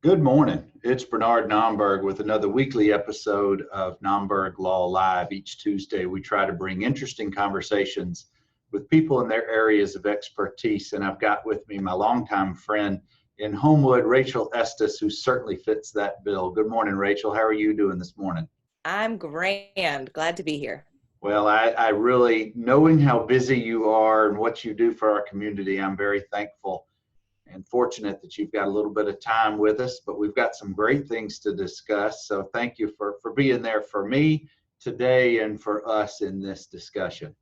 Good morning. It's Bernard Nomberg with another weekly episode of NOMBERG LAW Live. Each Tuesday, we try to bring interesting conversations with people in their areas of expertise. And I've got with me my longtime friend in Homewood, Rachel Estes, who certainly fits that bill. Good morning, Rachel. How are you doing this morning? I'm grand. Glad to be here. Well, I really, knowing how busy you are and what you do for our community, I'm very thankful and fortunate that you've got a little bit of time with us, but we've got some great things to discuss. So thank you for being there for me today and for us in this discussion.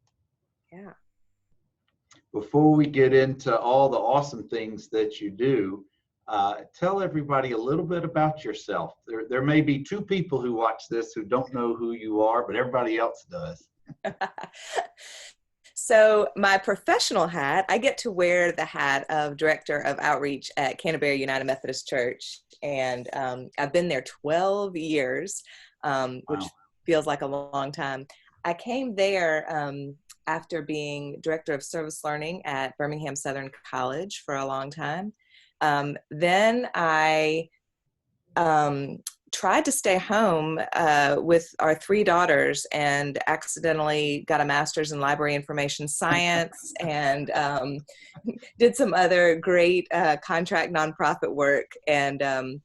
Yeah. Before we get into all the awesome things that you do, tell everybody a little bit about yourself. There may be two people who watch this who don't know who you are, but everybody else does. So my professional hat, I get to wear the hat of Director of Outreach at Canterbury United Methodist Church. And I've been there 12 years, which feels like a long time. I came there after being Director of Service Learning at Birmingham Southern College for a long time. Then I tried to stay home with our three daughters and accidentally got a master's in library information science and did some other great contract nonprofit work and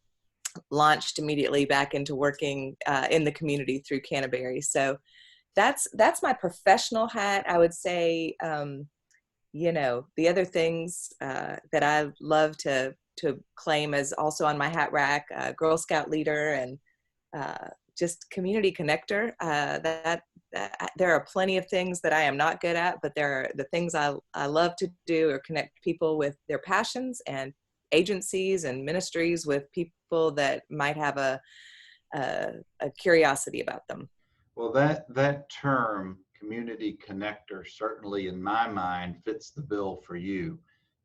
launched immediately back into working in the community through Canterbury. So that's my professional hat. I would say, the other things that I love to claim as also on my hat rack, Girl Scout leader and just community connector. There are plenty of things that I am not good at, but there are the things I love to do or connect people with their passions and agencies and ministries with people that might have a curiosity about them. Well, that term, community connector, certainly in my mind fits the bill for you.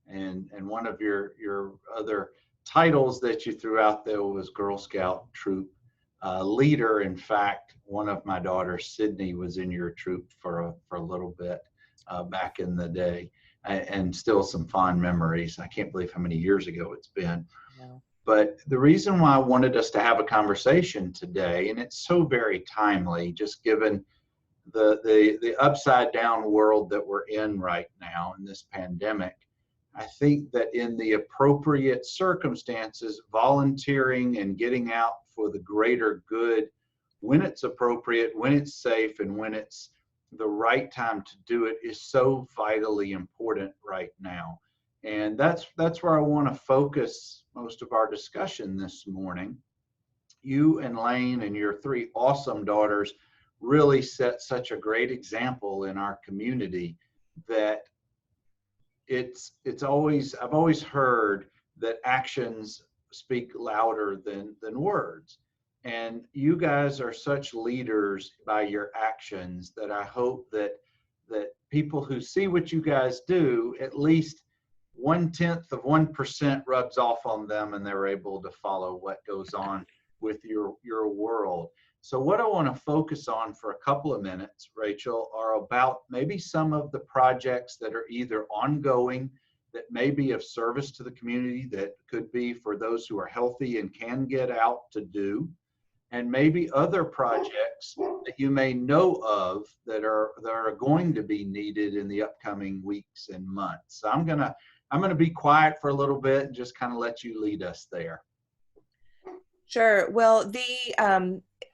And one of your other titles that you threw out there was Girl Scout troop leader. In fact, one of my daughters, Sydney, was in your troop for a little bit back in the day, and still some fond memories. I can't believe how many years ago it's been. Yeah. But the reason why I wanted us to have a conversation today, and it's so very timely, just given the upside down world that we're in right now in this pandemic, I think that in the appropriate circumstances, volunteering and getting out for the greater good, when it's appropriate, when it's safe, and when it's the right time to do it, is so vitally important right now. And that's where I want to focus most of our discussion this morning. You and Lane and your three awesome daughters really set such a great example in our community that I've always heard that actions speak louder than words. And you guys are such leaders by your actions that I hope that people who see what you guys do, at least 0.1% rubs off on them and they're able to follow what goes on with your world. So what I want to focus on for a couple of minutes, Rachel, are about maybe some of the projects that are either ongoing that may be of service to the community, that could be for those who are healthy and can get out to do, and maybe other projects that you may know of that are going to be needed in the upcoming weeks and months. So I'm gonna be quiet for a little bit and just kind of let you lead us there. Sure. Well,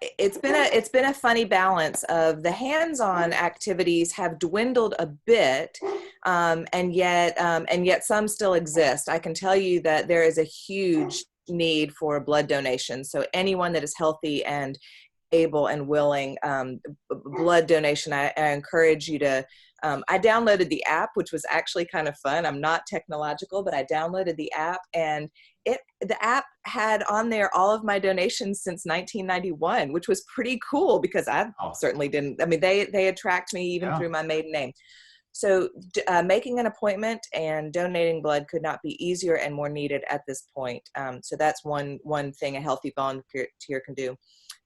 it's been a funny balance of the hands-on activities have dwindled a bit, and yet some still exist. I can tell you that there is a huge need for blood donation. So anyone that is healthy and able and willing, blood donation, I encourage you to. I downloaded the app, which was actually kind of fun. I'm not technological, but I downloaded the app, and the app had on there all of my donations since 1991, which was pretty cool because I certainly didn't. I mean, they had tracked me even through my maiden name. So making an appointment and donating blood could not be easier and more needed at this point. So that's one thing a healthy volunteer can do.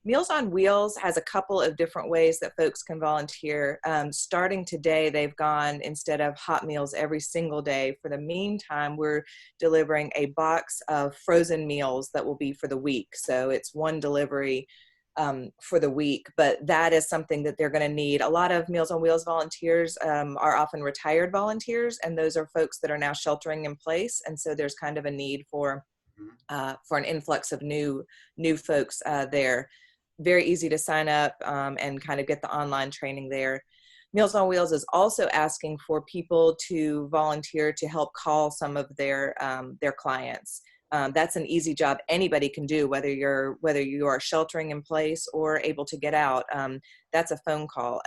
Meals on Wheels has a couple of different ways that folks can volunteer. Starting today, they've gone, instead of hot meals every single day, for the meantime, we're delivering a box of frozen meals that will be for the week. So it's one delivery for the week, but that is something that they're going to need. A lot of Meals on Wheels volunteers are often retired volunteers, and those are folks that are now sheltering in place. And so there's kind of a need for an influx of new folks there. Very easy to sign up and kind of get the online training there. Meals on Wheels is also asking for people to volunteer to help call some of their clients. That's an easy job anybody can do, whether you are sheltering in place or able to get out. That's a phone call.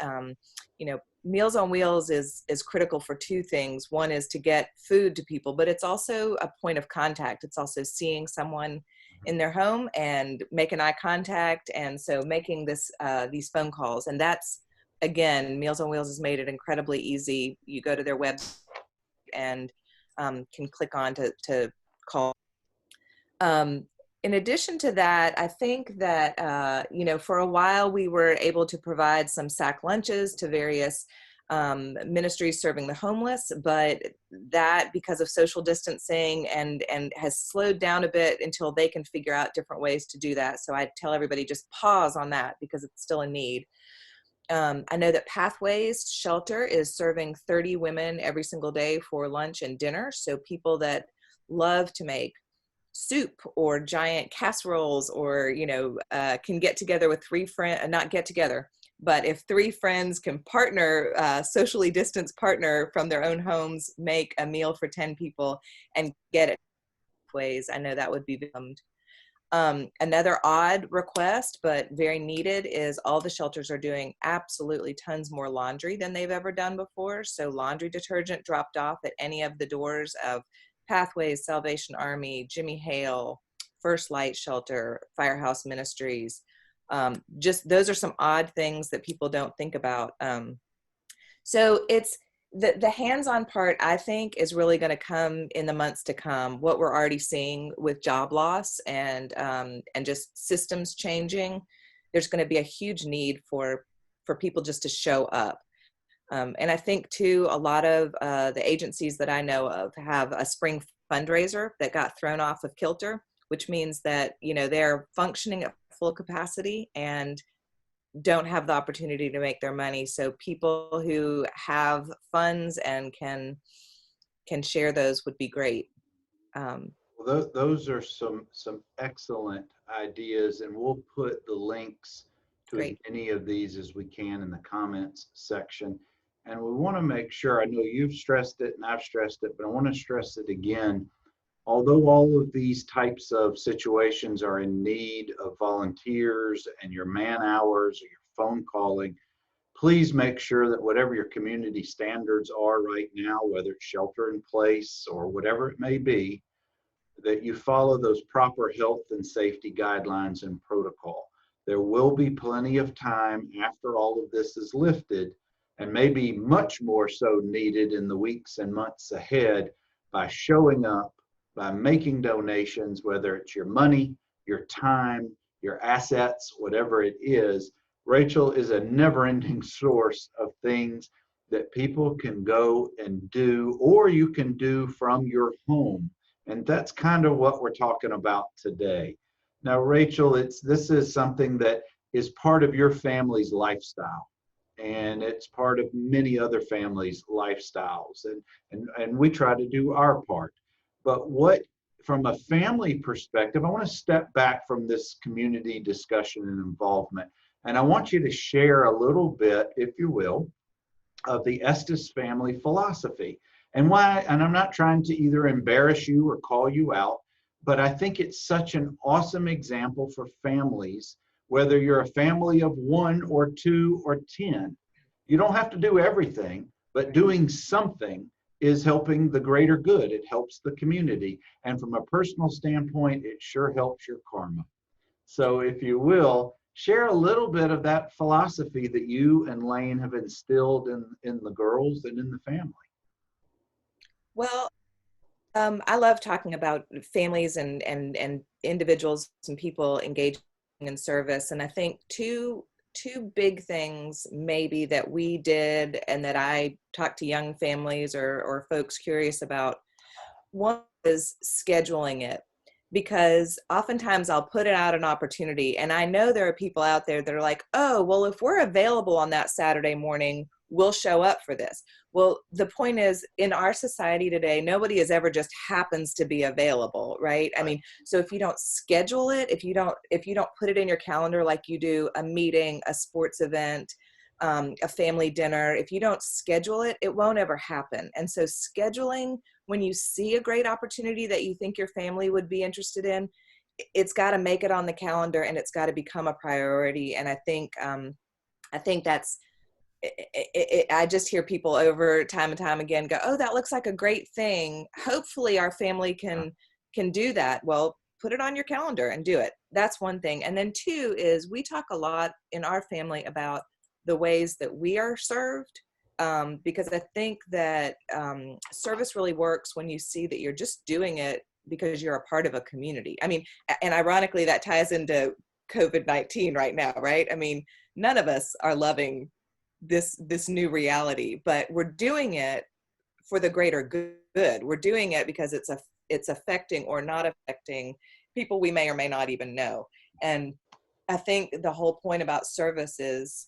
Meals on Wheels is critical for two things. One is to get food to people, but it's also a point of contact. It's also seeing someone in their home and making eye contact, and so making these phone calls. And that's, again, Meals on Wheels has made it incredibly easy. You go to their website and can click on to call. In addition to that, I think that, for a while we were able to provide some sack lunches to various ministries serving the homeless, but that, because of social distancing, and has slowed down a bit until they can figure out different ways to do that. So I tell everybody, just pause on that because it's still a need. I know that Pathways Shelter is serving 30 women every single day for lunch and dinner. So people that love to make soup or giant casseroles, or can get together with three friends, not get together, but if three friends can partner, socially distanced partner from their own homes, make a meal for 10 people and get it ways, I know that would be welcomed. Another odd request, but very needed, is all the shelters are doing absolutely tons more laundry than they've ever done before. So laundry detergent dropped off at any of the doors of Pathways, Salvation Army, Jimmy Hale, First Light Shelter, Firehouse Ministries. Just those are some odd things that people don't think about. So it's the hands-on part, I think, is really going to come in the months to come. What we're already seeing with job loss and just systems changing, there's going to be a huge need for people just to show up. And I think too, a lot of the agencies that I know of have a spring fundraiser that got thrown off of kilter, which means that, they're functioning at full capacity and don't have the opportunity to make their money. So people who have funds and can share those would be great. Well, those are some excellent ideas, and we'll put the links to as many of these as we can in the comments section. And we want to make sure, I know you've stressed it and I've stressed it, but I want to stress it again. Although all of these types of situations are in need of volunteers and your man hours or your phone calling, please make sure that whatever your community standards are right now, whether it's shelter in place or whatever it may be, that you follow those proper health and safety guidelines and protocol. There will be plenty of time after all of this is lifted, and maybe much more so needed in the weeks and months ahead, by showing up, by making donations, whether it's your money, your time, your assets, whatever it is. Rachel is a never-ending source of things that people can go and do, or you can do from your home. And that's kind of what we're talking about today. Now, Rachel, this is something that is part of your family's lifestyle, and it's part of many other families' lifestyles, and we try to do our part. But what, from a family perspective, I want to step back from this community discussion and involvement, and I want you to share a little bit, if you will, of the Estes family philosophy. And why, and I'm not trying to either embarrass you or call you out, but I think it's such an awesome example for families, whether you're a family of 1 or 2 or 10. You don't have to do everything, but doing something is helping the greater good. It helps the community. And from a personal standpoint, it sure helps your karma. So if you will, share a little bit of that philosophy that you and Lane have instilled in the girls and in the family. Well, I love talking about families and individuals and people engaging in service. And I think two big things maybe that we did and that I talk to young families or folks curious about. One is scheduling it, because oftentimes I'll put it out an opportunity, and I know there are people out there that are like, oh, well, if we're available on that Saturday morning, we'll show up for this. Well, the point is, in our society today, nobody is ever just happens to be available, right? I mean, so if you don't schedule it, if you don't put it in your calendar like you do a meeting, a sports event, a family dinner, if you don't schedule it, it won't ever happen. And so scheduling, when you see a great opportunity that you think your family would be interested in, it's got to make it on the calendar and it's got to become a priority. And I think that's, I just hear people over time and time again go, oh, that looks like a great thing. Hopefully our family can do that. Well, put it on your calendar and do it. That's one thing. And then two is, we talk a lot in our family about the ways that we are served. Because I think that service really works when you see that you're just doing it because you're a part of a community. I mean, and ironically, that ties into COVID-19 right now, right? I mean, none of us are loving this new reality, but we're doing it for the greater good. We're doing it because it's affecting or not affecting people we may or may not even know. And I think the whole point about service is,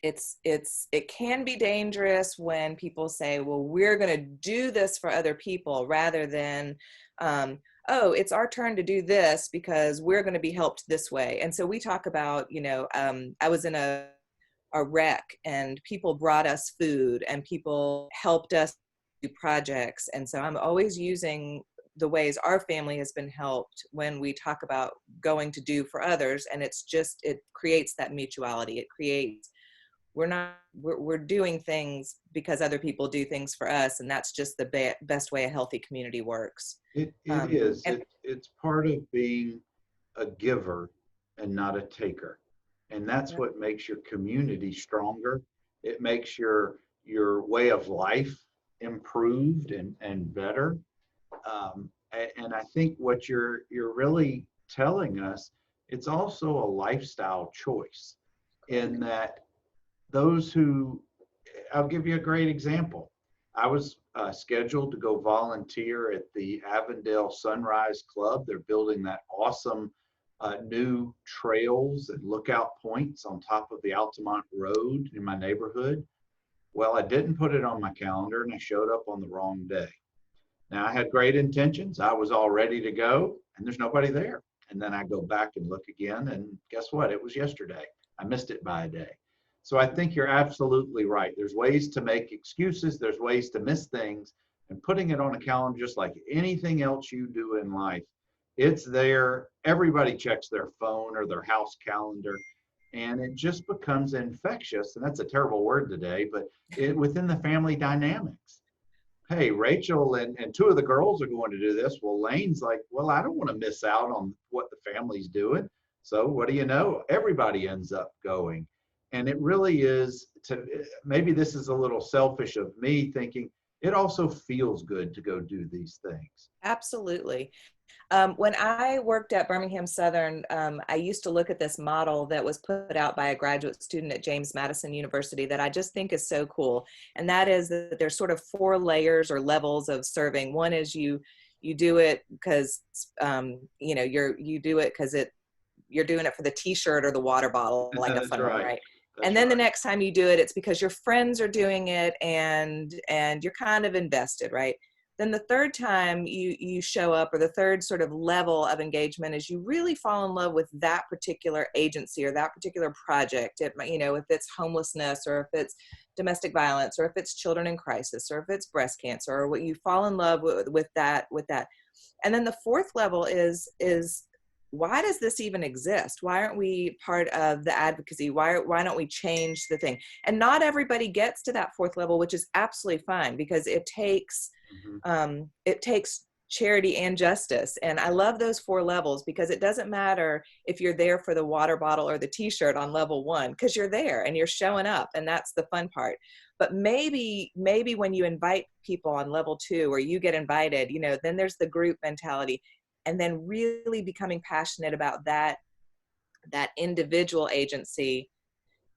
it can be dangerous when people say, well, we're going to do this for other people, rather than, oh, it's our turn to do this because we're going to be helped this way. And so we talk about, I was in a wreck, and people brought us food and people helped us do projects. And so I'm always using the ways our family has been helped when we talk about going to do for others. And it creates that mutuality. It creates, we're doing things because other people do things for us, and that's just the best way a healthy community works. It is. It's part of being a giver and not a taker, and that's what makes your community stronger. It makes your way of life improved and better. And I think what you're really telling us, it's also a lifestyle choice, in that I'll give you a great example. I was scheduled to go volunteer at the Avondale Sunrise Club. They're building that awesome new trails and lookout points on top of the Altamont Road in my neighborhood. Well, I didn't put it on my calendar, and I showed up on the wrong day. Now, I had great intentions. I was all ready to go, and there's nobody there. And then I go back and look again, and guess what? It was yesterday. I missed it by a day. So I think you're absolutely right. There's ways to make excuses. There's ways to miss things. And putting it on a calendar, just like anything else you do in life, it's there. Everybody checks their phone or their house calendar, and it just becomes infectious. And that's a terrible word today, but within the family dynamics. Hey, Rachel and two of the girls are going to do this. Well, Lane's like, well, I don't want to miss out on what the family's doing. So what do you know? Everybody ends up going. And it really is, maybe this is a little selfish of me thinking, it also feels good to go do these things. Absolutely. When I worked at Birmingham Southern, I used to look at this model that was put out by a graduate student at James Madison University that I just think is so cool. And that is that there's sort of 4 layers or levels of serving. One is you do it because, you do it because you're doing it for the t-shirt or the water bottle, like a fun one, right? And then the next time you do it, it's because your friends are doing it and you're kind of invested, right? Then the third time you show up, or the third sort of level of engagement, is you really fall in love with that particular agency or that particular project. If it's homelessness, or if it's domestic violence, or if it's children in crisis, or if it's breast cancer, or what, you fall in love with that. And then the fourth level is why does this even exist? Why aren't we part of the advocacy? Why don't we change the thing? And not everybody gets to that fourth level, which is absolutely fine, because it takes charity and justice. And I love those 4 levels, because it doesn't matter if you're there for the water bottle or the t-shirt on level 1, because you're there and you're showing up, and that's the fun part. But maybe when you invite people on level 2, or you get invited, you know, then there's the group mentality, and then really becoming passionate about that individual agency.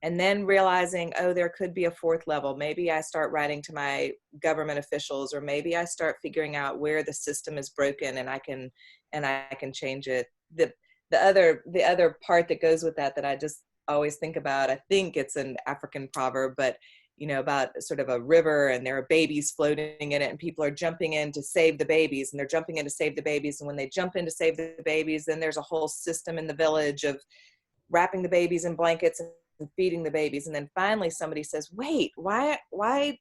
And then realizing, oh, there could be a 4th level. Maybe I start writing to my government officials, or maybe I start figuring out where the system is broken and I can change it. The other part that goes with that I just always think about, I think it's an African proverb, but you know, about sort of a river, and there are babies floating in it, and people are jumping in to save the babies, and they're jumping in to save the babies. And when they jump in to save the babies, then there's a whole system in the village of wrapping the babies in blankets and feeding the babies. And then finally somebody says, wait, why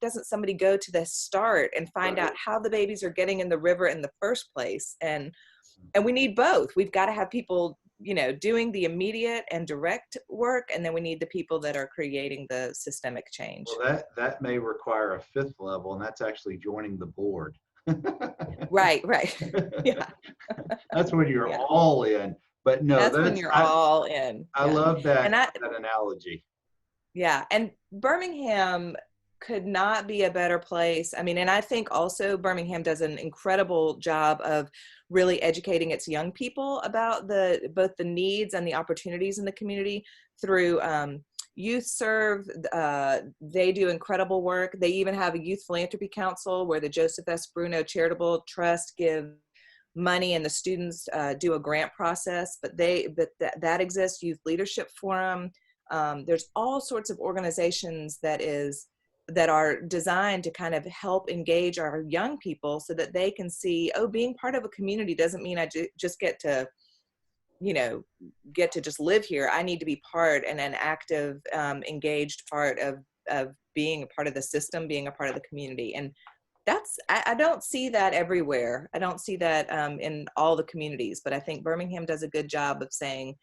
doesn't somebody go to the start and find out how the babies are getting in the river in the first place? And we need both. We've got to have people, you know, doing the immediate and direct work, and then we need the people that are creating the systemic change. Well, that may require a 5th level, and that's actually joining the board. Right. Yeah. That's when you're all in. But no, that's when you're all in. I love that, and that analogy. Yeah. And Birmingham could not be a better place. I mean, and I think also Birmingham does an incredible job of really educating its young people about both the needs and the opportunities in the community through Youth Serve. They do incredible work. They even have a youth philanthropy council where the Joseph S. Bruno Charitable Trust give money, and the students do a grant process, but that exists. Youth Leadership Forum. There's all sorts of organizations that are designed to kind of help engage our young people so that they can see, oh, being part of a community doesn't mean I just get to just live here. I need to be part, and an active, engaged part of being a part of the system, being a part of the community. And I don't see that everywhere. I don't see that in all the communities, but I think Birmingham does a good job of saying,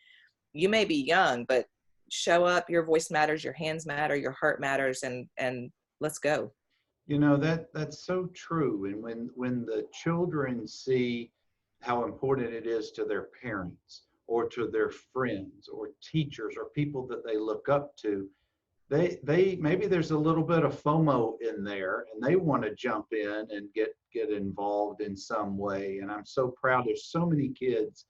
you may be young, but show up, your voice matters, your hands matter, your heart matters, and let's go. You know, that's so true. And when the children see how important it is to their parents or to their friends or teachers or people that they look up to, they maybe there's a little bit of FOMO in there, and they want to jump in and get involved in some way. And I'm so proud. There's so many kids,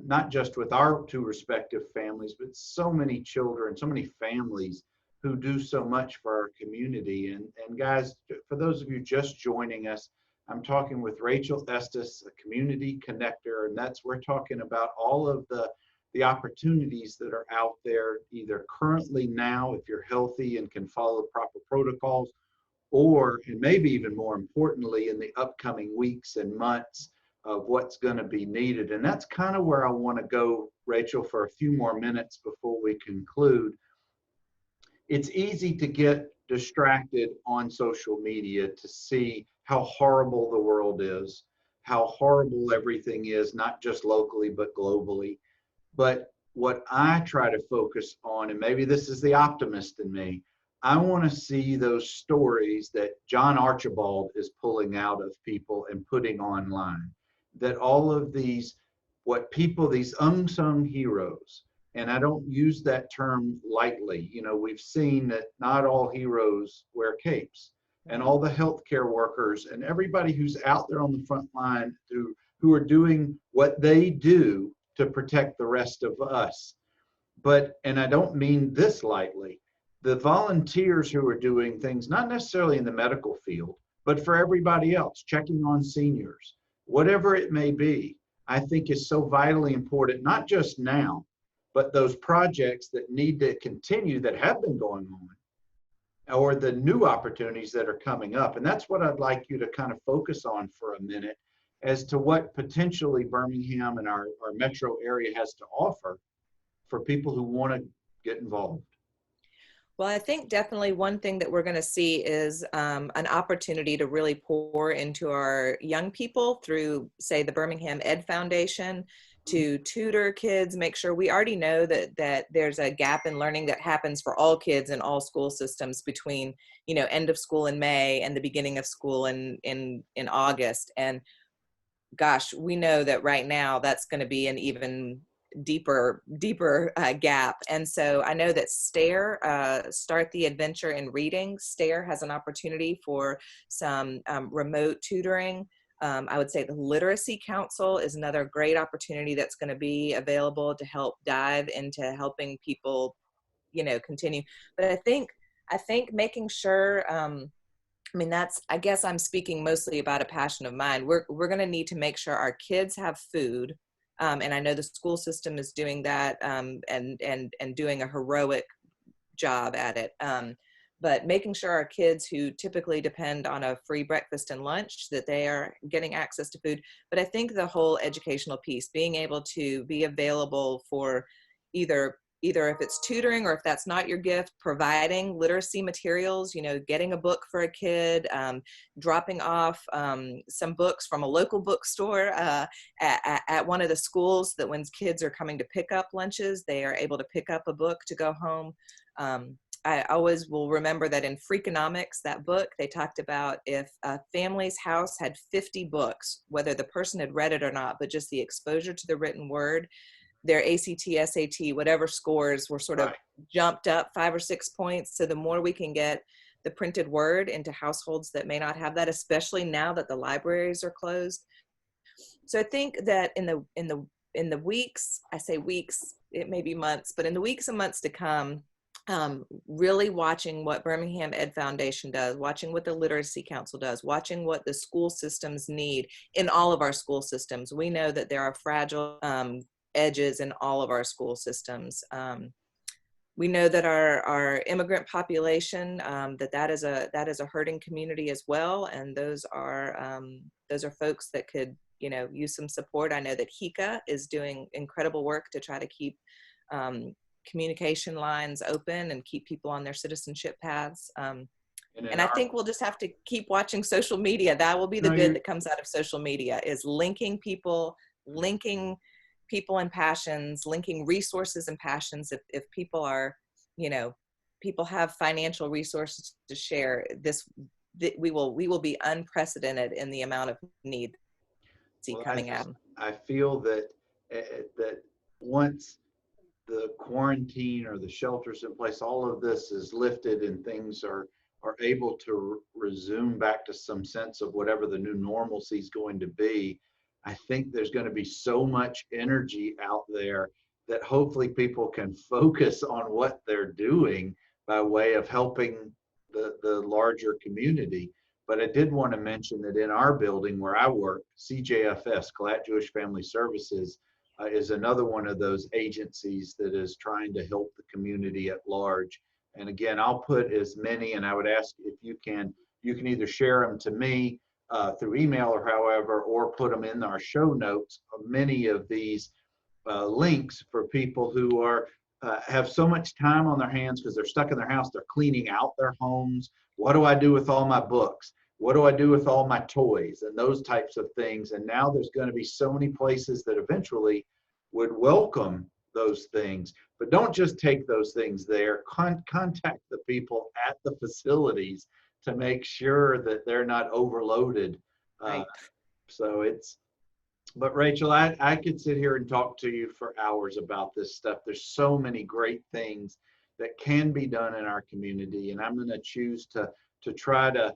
not just with our 2 respective families, but so many children, so many families who do so much for our community. And guys, for those of you just joining us, I'm talking with Rachel Estes, a community connector, and we're talking about all of the opportunities that are out there, either currently now, if you're healthy and can follow proper protocols, or, and maybe even more importantly, in the upcoming weeks and months of what's going to be needed. And that's kind of where I want to go, Rachel, for a few more minutes before we conclude. It's easy to get distracted on social media to see how horrible the world is, how horrible everything is, not just locally, but globally. But what I try to focus on, and maybe this is the optimist in me, I want to see those stories that John Archibald is pulling out of people and putting online. That all of these unsung heroes, and I don't use that term lightly. You know, we've seen that not all heroes wear capes, and all the healthcare workers and everybody who's out there on the front line who are doing what they do to protect the rest of us. But, and I don't mean this lightly, the volunteers who are doing things, not necessarily in the medical field, but for everybody else, checking on seniors, whatever it may be, I think is so vitally important, not just now, but those projects that need to continue that have been going on, or the new opportunities that are coming up. And that's what I'd like you to kind of focus on for a minute, as to what potentially Birmingham and our metro area has to offer for people who want to get involved. Well, I think definitely one thing that we're going to see is an opportunity to really pour into our young people through, say, the Birmingham Ed Foundation, to tutor kids, make sure. We already know that there's a gap in learning that happens for all kids in all school systems between, you know, end of school in May and the beginning of school in August. And gosh, we know that right now that's going to be an even deeper gap. And so I know that STARE, Start the Adventure in Reading, STARE has an opportunity for some remote tutoring. I would say the Literacy Council is another great opportunity that's going to be available to help dive into helping people, you know, continue. But I think making sure, I mean, I guess I'm speaking mostly about a passion of mine. We're going to need to make sure our kids have food. And I know the school system is doing that, and doing a heroic job at it. But making sure our kids who typically depend on a free breakfast and lunch, that they are getting access to food. But I think the whole educational piece, being able to be available for either if it's tutoring, or if that's not your gift, providing literacy materials, you know, getting a book for a kid, dropping off some books from a local bookstore at one of the schools, that when kids are coming to pick up lunches, they are able to pick up a book to go home. I always will remember that in Freakonomics, that book, they talked about if a family's house had 50 books, whether the person had read it or not, but just the exposure to the written word, their ACT, SAT, whatever scores were sort of jumped up 5 or 6 points. So the more we can get the printed word into households that may not have that, especially now that the libraries are closed. So I think that in the weeks, I say weeks, it may be months, but in the weeks and months to come, really watching what Birmingham Ed Foundation does, watching what the Literacy Council does, watching what the school systems need in all of our school systems. We know that there are fragile edges in all of our school systems. We know that our immigrant population, that is a hurting community as well, and those are folks that could, you know, use some support. I know that HICA is doing incredible work to try to keep communication lines open and keep people on their citizenship paths. And I think we'll just have to keep watching social media. That will be the good that comes out of social media, is linking people and passions, linking resources and passions. If people are, you know, people have financial resources to share, we will be unprecedented in the amount of need coming out. I feel that once the quarantine or the shelters in place, all of this is lifted and things are able to resume back to some sense of whatever the new normalcy is going to be, I think there's going to be so much energy out there that hopefully people can focus on what they're doing by way of helping the larger community. But I did want to mention that in our building where I work, CJFS, Collat Jewish Family Services, is another one of those agencies that is trying to help the community at large. And again, I'll put as many, and I would ask if you can either share them to me through email or however, or put them in our show notes, many of these links for people who are have so much time on their hands because they're stuck in their house, they're cleaning out their homes. What do I do with all my books? What do I do with all my toys and those types of things? And now there's going to be so many places that eventually would welcome those things. But don't just take those things there. Contact the people at the facilities to make sure that they're not overloaded. Right. But Rachel, I could sit here and talk to you for hours about this stuff. There's so many great things that can be done in our community, and I'm going to choose to try to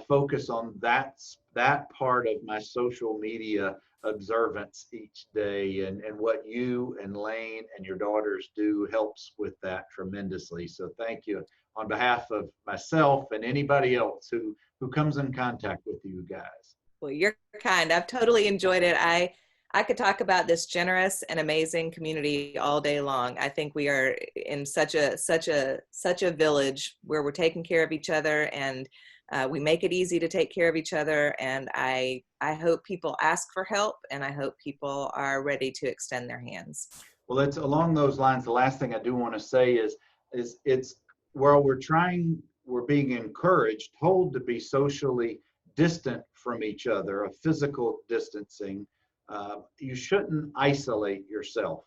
focus on that part of my social media observance each day, and what you and Lane and your daughters do helps with that tremendously. So thank you on behalf of myself and anybody else who comes in contact with you guys. Well, you're kind. I've totally enjoyed it. I could talk about this generous and amazing community all day long. I think we are in such a village where we're taking care of each other, and we make it easy to take care of each other. And I hope people ask for help, and I hope people are ready to extend their hands. Well, it's along those lines. The last thing I do want to say is it's where we're being encouraged, told to be socially distant from each other, a physical distancing. You shouldn't isolate yourself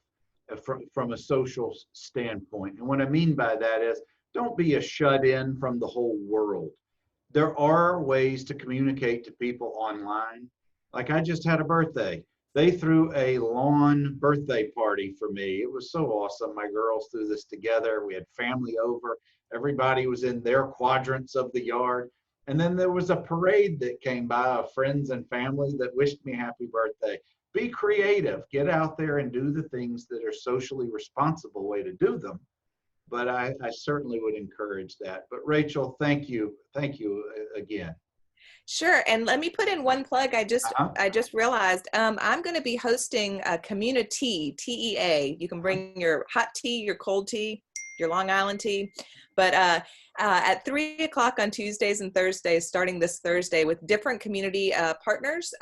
from a social standpoint. And what I mean by that is, don't be a shut-in from the whole world. There are ways to communicate to people online. Like I just had a birthday. They threw a lawn birthday party for me. It was so awesome. My girls threw this together. We had family over. Everybody was in their quadrants of the yard. And then there was a parade that came by of friends and family that wished me happy birthday. Be creative. Get out there and do the things that are socially responsible way to do them. But I certainly would encourage that. But Rachel, thank you. Thank you again. Sure, and let me put in one plug. Uh-huh. I just realized I'm going to be hosting a community TEA. You can bring your hot tea, your cold tea, your Long Island tea, but at 3 o'clock on Tuesdays and Thursdays, starting this Thursday, with different community partners.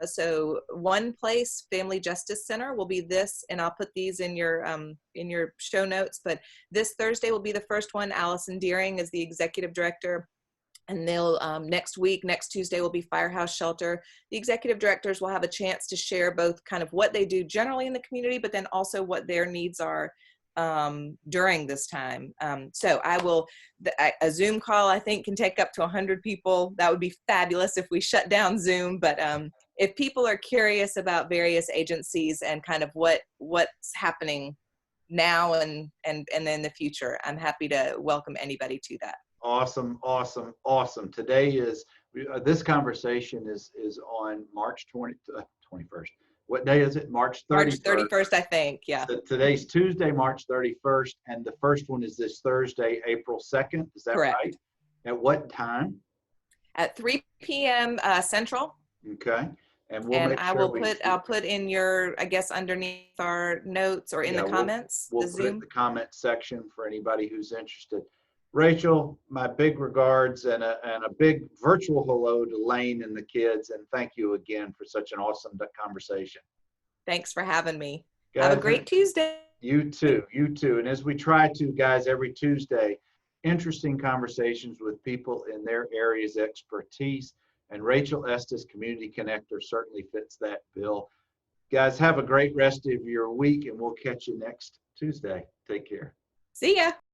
So One Place Family Justice Center will be this, and I'll put these in your show notes. But this Thursday will be the first one. Allison Deering is the executive director. And they'll next Tuesday will be Firehouse Shelter. The executive directors will have a chance to share both kind of what they do generally in the community, but then also what their needs are during this time. So a Zoom call, I think, can take up to 100 people. That would be fabulous if we shut down Zoom. But if people are curious about various agencies and kind of what's happening now and in the future, I'm happy to welcome anybody to that. Awesome, awesome, awesome. Today is, this conversation is on March 21st. What day is it? March 31st. March 31st, I think, yeah. Today's Tuesday, March 31st, and the first one is this Thursday, April 2nd. Is that Correct. right? At what time? At 3 p.m. Central. Okay. And we'll And make sure I'll put in your, I guess, underneath our notes or in the comments. We'll put it in the comment section for anybody who's interested. Rachel, my big regards and a big virtual hello to Lane and the kids. And thank you again for such an awesome conversation. Thanks for having me. Guys, have a great Tuesday. You too. You too. And as we try to, guys, every Tuesday, interesting conversations with people in their areas of expertise. And Rachel Estes, Community Connector, certainly fits that bill. Guys, have a great rest of your week, and we'll catch you next Tuesday. Take care. See ya.